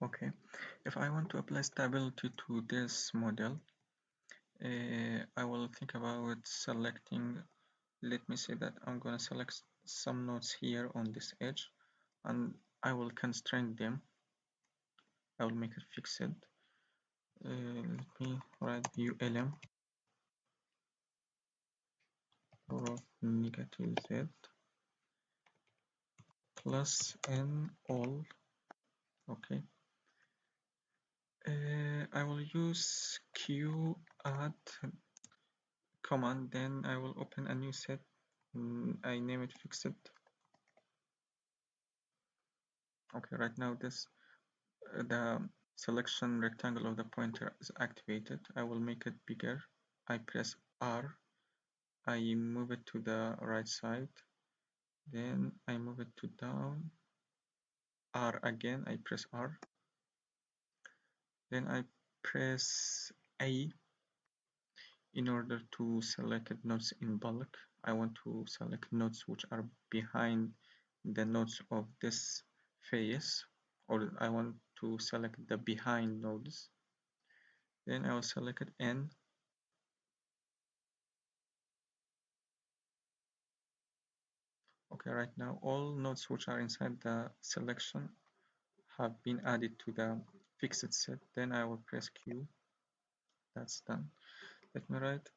Okay, if I want to apply stability to this model, I will think about selecting, let me say that I'm going to select some nodes here on this edge, and I will constrain them. I will make it fixed. Let me write ULM of negative Z plus N all. Okay. I will use Q add command, then I will open a new set. I name it fixed. Okay, right now this the selection rectangle of the pointer is activated. I will make it bigger. I press R. I move it to the right side. Then I move it to down. R again. I press R. Then I press A in order to select nodes in bulk. I want to select nodes which are behind the nodes of this face, or I want to select the behind nodes. Then I will select N. Okay, right now all nodes which are inside the selection have been added to the fixed set. Then I will press Q. That's done. Let me write.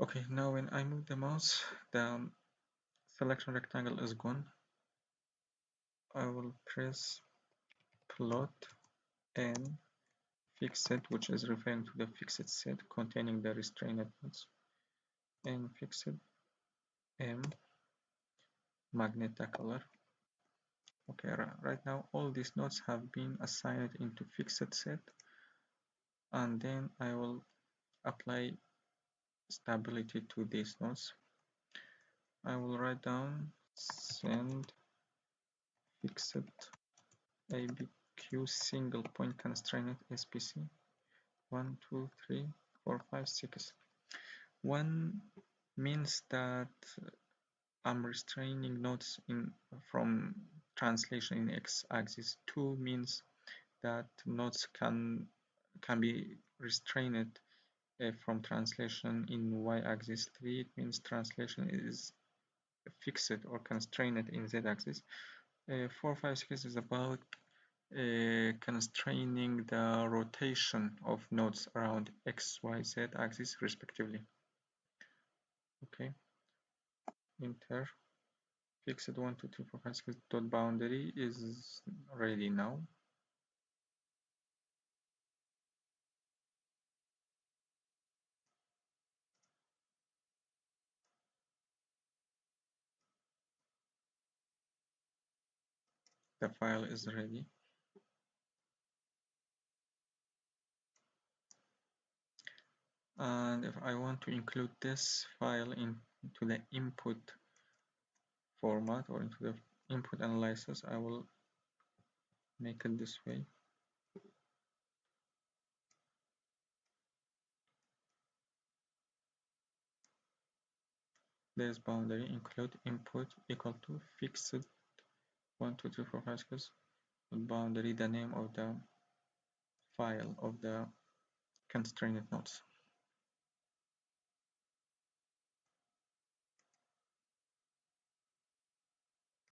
Okay, now when I move the mouse, the selection rectangle is gone. I will press plot N fixed, which is referring to the fixed set containing the restrained nodes, and fixed M magenta color. Okay, right now all these nodes have been assigned into fixed set, and then I will apply stability to these nodes. I will write down send fixed ABQ single point constraint SPC 1, 2, 3, 4, 5, 6. 1 means that I'm restraining nodes from translation in x-axis. 2 means that nodes can be restrained from translation in y-axis. 3, it means translation is fixed or constrained in z-axis. 4, 5, 6 is about constraining the rotation of nodes around x, y, z axis respectively. Okay, enter. Fixed 1, 2, 3, 4, 5, 6 dot boundary is ready now. The file is ready. And if I want to include this file into the input format or into the input analysis, I will make it this way. This boundary include input equal to fixed 1, 2, 3, 4, 5, 6 boundary, the name of the file of the constrained nodes.